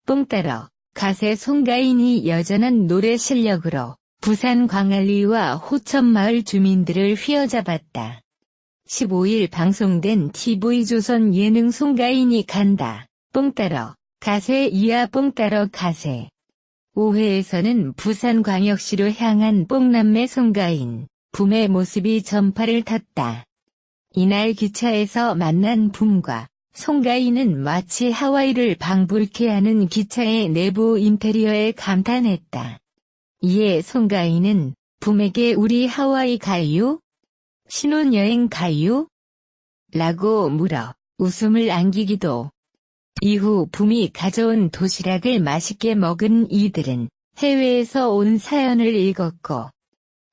뽕 따러 가세 송가인이 여전한 노래 실력으로 부산 광안리와 호천마을 주민들을 휘어잡았다. 15일 방송된 TV조선 예능 송가인이 간다. 뽕 따러 가세 이하 뽕 따러 가세. 5회에서는 부산광역시로 향한 뽕남매 송가인, 붐의 모습이 전파를 탔다. 이날 기차에서 만난 붐과 송가인은 마치 하와이를 방불케 하는 기차의 내부 인테리어에 감탄했다. 이에 송가인은 붐에게 우리 하와이 가요? 신혼여행 가요? 라고 물어 웃음을 안기기도. 이후 붐이 가져온 도시락을 맛있게 먹은 이들은 해외에서 온 사연을 읽었고,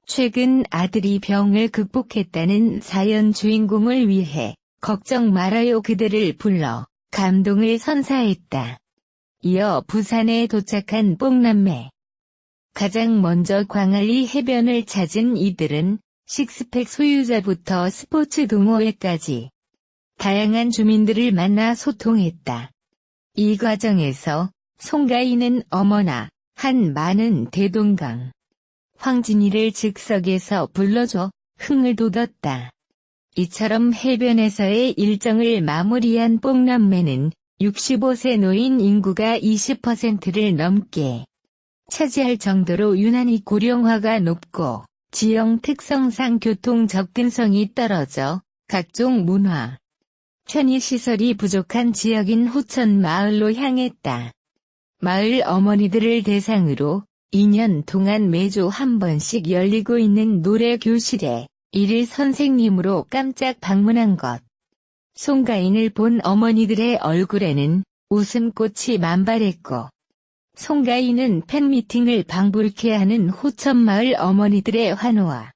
최근 아들이 병을 극복했다는 사연 주인공을 위해 걱정 말아요 그대를 불러 감동을 선사했다. 이어 부산에 도착한 뽕남매. 가장 먼저 광안리 해변을 찾은 이들은 식스팩 소유자부터 스포츠 동호회까지 다양한 주민들을 만나 소통했다. 이 과정에서 송가인은 어머나 한 많은 대동강 황진이를 즉석에서 불러줘 흥을 돋웠다. 이처럼 해변에서의 일정을 마무리한 뽕남매는 65세 노인 인구가 20%를 넘게 차지할 정도로 유난히 고령화가 높고 지형 특성상 교통 접근성이 떨어져 각종 문화, 편의시설이 부족한 지역인 호천 마을로 향했다. 마을 어머니들을 대상으로 2년 동안 매주 한 번씩 열리고 있는 노래 교실에 일일 선생님으로 깜짝 방문한 것. 송가인을 본 어머니들의 얼굴에는 웃음꽃이 만발했고, 송가인은 팬미팅을 방불케 하는 호천마을 어머니들의 환호와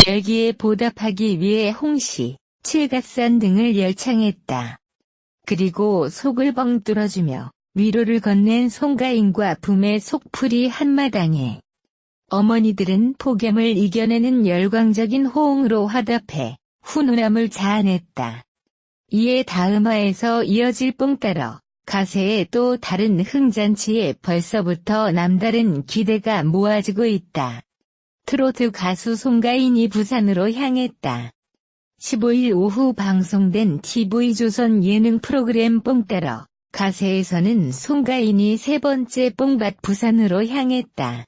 열기에 보답하기 위해 홍시, 칠갑산 등을 열창했다. 그리고 속을 뻥 뚫어주며 위로를 건넨 송가인과 붐의 속풀이 한마당에 어머니들은 폭염을 이겨내는 열광적인 호응으로 화답해 훈훈함을 자아냈다. 이에 다음화에서 이어질 뽕 따러 가세의 또 다른 흥잔치에 벌써부터 남다른 기대가 모아지고 있다. 트로트 가수 송가인이 부산으로 향했다. 15일 오후 방송된 TV조선 예능 프로그램 뽕 따러 가세에서는 송가인이 세 번째 뽕밭 부산으로 향했다.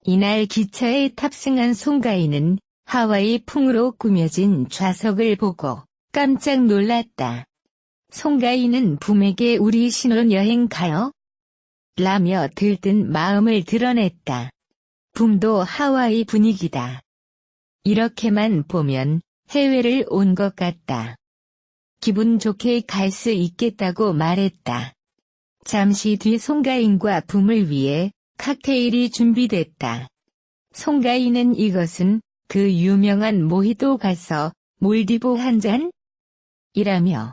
이날 기차에 탑승한 송가인은 하와이 풍으로 꾸며진 좌석을 보고 깜짝 놀랐다. 송가인은 붐에게 우리 신혼여행 가요? 라며 들뜬 마음을 드러냈다. 붐도 하와이 분위기다. 이렇게만 보면 해외를 온 것 같다. 기분 좋게 갈 수 있겠다고 말했다. 잠시 뒤 송가인과 붐을 위해 칵테일이 준비됐다. 송가인은 이것은 그 유명한 모히또 가서 몰디브 한 잔? 이라며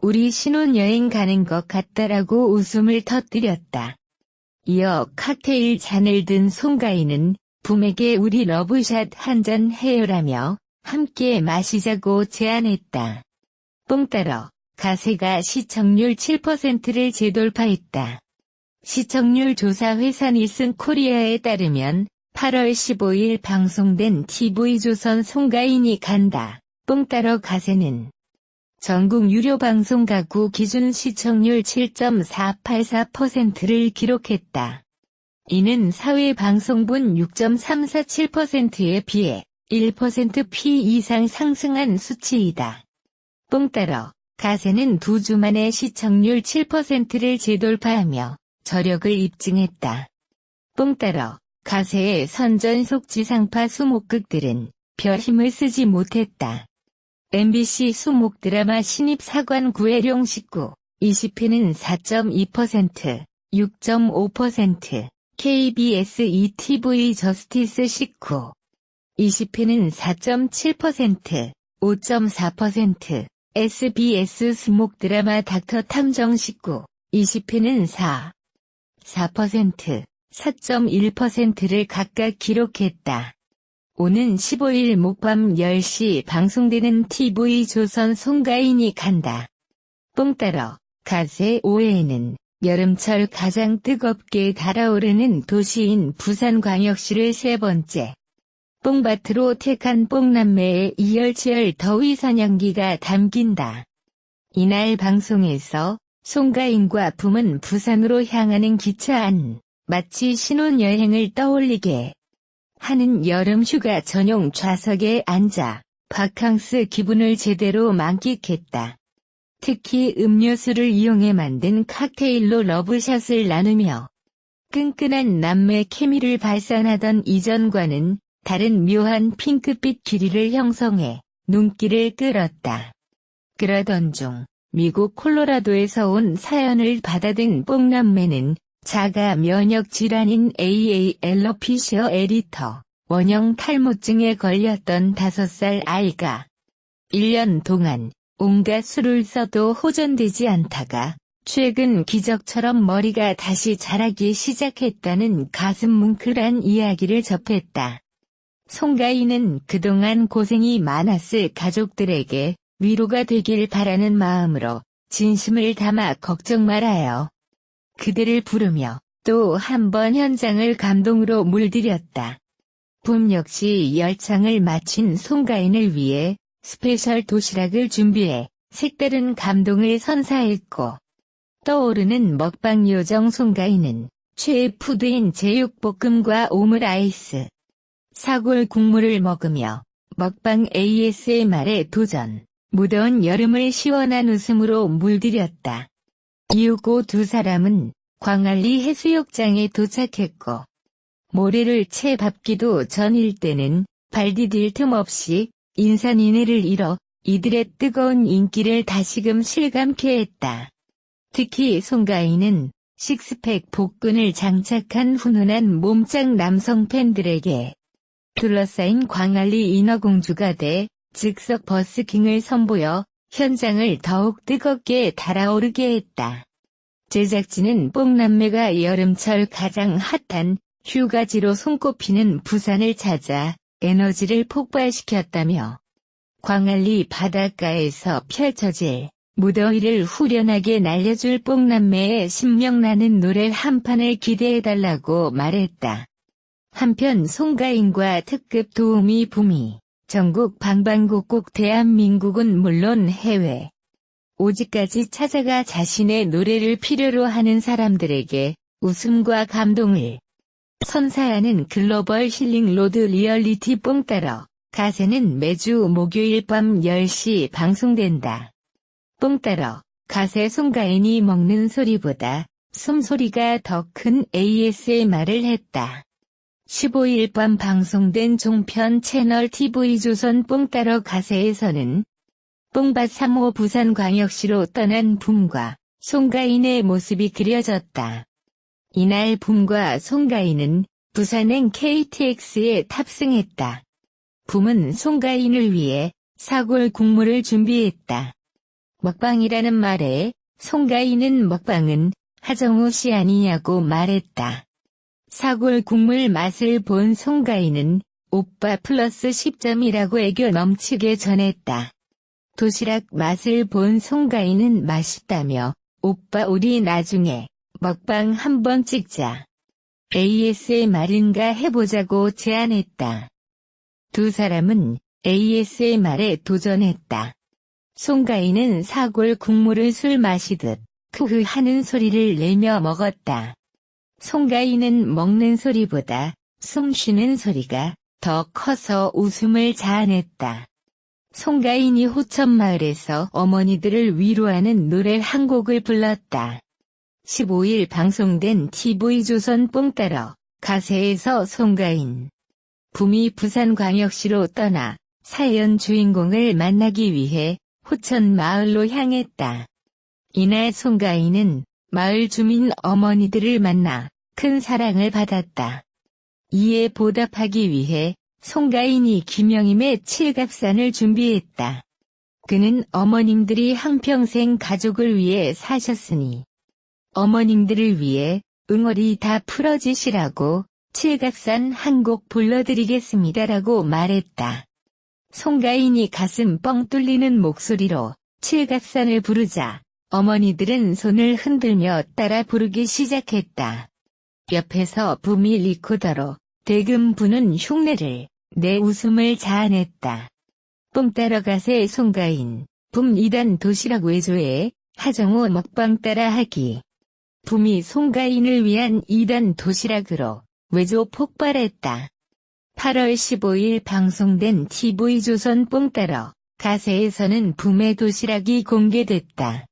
우리 신혼여행 가는 것 같다라고 웃음을 터뜨렸다. 이어 칵테일 잔을 든 송가인은 붐에게 우리 러브샷 한 잔 해요라며 함께 마시자고 제안했다. 뽕 따러 가세가 시청률 7%를 재돌파했다. 시청률 조사 회사 닐슨 코리아에 따르면 8월 15일 방송된 TV조선 송가인이 간다. 뽕 따러 가세는 전국 유료 방송 가구 기준 시청률 7.484%를 기록했다. 이는 사회 방송분 6.347%에 비해 1%p 이상 상승한 수치이다. 뽕 따러 가세는 2주 만에 시청률 7%를 재돌파하며 저력을 입증했다. 뽕 따러 가세의 선전속 지상파 수목극들은 별 힘을 쓰지 못했다. MBC 수목 드라마 신입사관 구혜룡 19, 20회는 4.2%, 6.5%, KBS ETV 저스티스 19, 20회는 4.7%, 5.4%, SBS 수목 드라마 닥터 탐정 19, 20회는 4%, 4.1%를 각각 기록했다. 오는 15일 목밤 10시 방송되는 TV조선 송가인이 간다. 뽕 따러 가세 5회에는 여름철 가장 뜨겁게 달아오르는 도시인 부산광역시를 세 번째 뽕밭으로 택한 뽕남매의 이열치열 더위 사냥기가 담긴다. 이날 방송에서 송가인과 붐은 부산으로 향하는 기차 안, 마치 신혼여행을 떠올리게 하는 여름휴가 전용 좌석에 앉아 바캉스 기분을 제대로 만끽했다. 특히 음료수를 이용해 만든 칵테일로 러브샷을 나누며 끈끈한 남매 케미를 발산하던 이전과는 다른 묘한 핑크빛 길이를 형성해 눈길을 끌었다. 그러던 중 미국 콜로라도에서 온 사연을 받아든 뽕남매는 자가 면역 질환인 AA 앨로피시어 에리터 원형 탈모증에 걸렸던 5살 아이가 1년 동안 온갖 수를 써도 호전되지 않다가 최근 기적처럼 머리가 다시 자라기 시작했다는 가슴 뭉클한 이야기를 접했다. 송가인은 그동안 고생이 많았을 가족들에게 위로가 되길 바라는 마음으로 진심을 담아 걱정 말아요. 그들을 부르며 또 한 번 현장을 감동으로 물들였다. 붐 역시 열창을 마친 송가인을 위해 스페셜 도시락을 준비해 색다른 감동을 선사했고 떠오르는 먹방 요정 송가인은 최애 푸드인 제육볶음과 오므라이스, 사골 국물을 먹으며 먹방 ASMR에 도전, 무더운 여름을 시원한 웃음으로 물들였다. 이후고 두 사람은 광안리 해수욕장에 도착했고 모래를 채 밟기도 전일 때는 발 디딜 틈 없이 인산인해를 잃어 이들의 뜨거운 인기를 다시금 실감케 했다. 특히 송가인은 식스팩 복근을 장착한 훈훈한 몸짱 남성 팬들에게 둘러싸인 광안리 인어공주가 돼 즉석 버스킹을 선보여 현장을 더욱 뜨겁게 달아오르게 했다. 제작진은 뽕남매가 여름철 가장 핫한 휴가지로 손꼽히는 부산을 찾아 에너지를 폭발시켰다며 광안리 바닷가에서 펼쳐질 무더위를 후련하게 날려줄 뽕남매의 신명나는 노래 한 판을 기대해달라고 말했다. 한편 송가인과 특급 도우미 붐이 전국 방방곡곡 대한민국은 물론 해외 오지까지 찾아가 자신의 노래를 필요로 하는 사람들에게 웃음과 감동을 선사하는 글로벌 힐링 로드 리얼리티 뽕따러 가세는 매주 목요일 밤 10시 방송된다. 뽕따러 가세 송가인이 먹는 소리보다 숨소리가 더 큰 ASMR을 했다. 15일 밤 방송된 종편 채널 TV조선 뽕따러 가세에서는 뽕밭 3호 부산광역시로 떠난 붐과 송가인의 모습이 그려졌다. 이날 붐과 송가인은 부산행 KTX에 탑승했다. 붐은 송가인을 위해 사골 국물을 준비했다. 먹방이라는 말에 송가인은 먹방은 하정우 씨 아니냐고 말했다. 사골 국물 맛을 본 송가인은 오빠 플러스 10점이라고 애교 넘치게 전했다. 도시락 맛을 본 송가인은 맛있다며 오빠 우리 나중에 먹방 한번 찍자. ASMR인가 해보자고 제안했다. 두 사람은 ASMR에 도전했다. 송가인은 사골 국물을 술 마시듯 크흐 하는 소리를 내며 먹었다. 송가인은 먹는 소리보다 숨 쉬는 소리가 더 커서 웃음을 자아냈다. 송가인이 호천마을에서 어머니들을 위로하는 노래 한 곡을 불렀다. 15일 방송된 TV조선 뽕따러 가세에서 송가인, 붐이 부산광역시로 떠나 사연 주인공을 만나기 위해 호천마을로 향했다. 이날 송가인은 마을 주민 어머니들을 만나 큰 사랑을 받았다. 이에 보답하기 위해 송가인이 김영임의 칠갑산을 준비했다. 그는 어머님들이 한평생 가족을 위해 사셨으니 어머님들을 위해 응어리 다 풀어지시라고 칠갑산 한 곡 불러드리겠습니다라고 말했다. 송가인이 가슴 뻥 뚫리는 목소리로 칠갑산을 부르자 어머니들은 손을 흔들며 따라 부르기 시작했다. 옆에서 붐이 리코더로 대금 부는 흉내를 내 웃음을 자아냈다. 뽕 따러 가세 송가인, 붐 2단 도시락 외조에 하정우 먹방 따라하기. 붐이 송가인을 위한 2단 도시락으로 외조 폭발했다. 8월 15일 방송된 TV조선 뽕 따러 가세에서는 붐의 도시락이 공개됐다.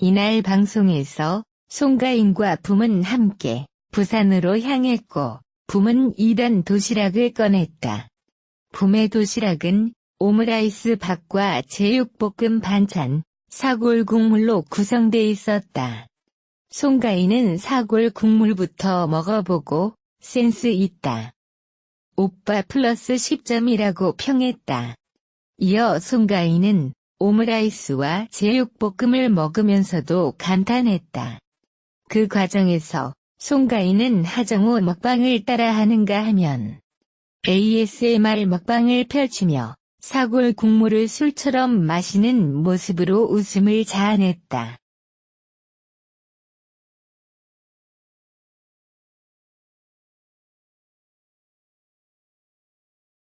이날 방송에서 송가인과 붐은 함께 부산으로 향했고 붐은 2단 도시락을 꺼냈다. 붐의 도시락은 오므라이스 밥과 제육볶음 반찬, 사골 국물로 구성돼 있었다. 송가인은 사골 국물부터 먹어보고 센스 있다. 오빠 플러스 10점이라고 평했다. 이어 송가인은 오므라이스와 제육볶음을 먹으면서도 감탄했다. 그 과정에서 송가인은 하정우 먹방을 따라하는가 하면 ASMR 먹방을 펼치며 사골 국물을 술처럼 마시는 모습으로 웃음을 자아냈다.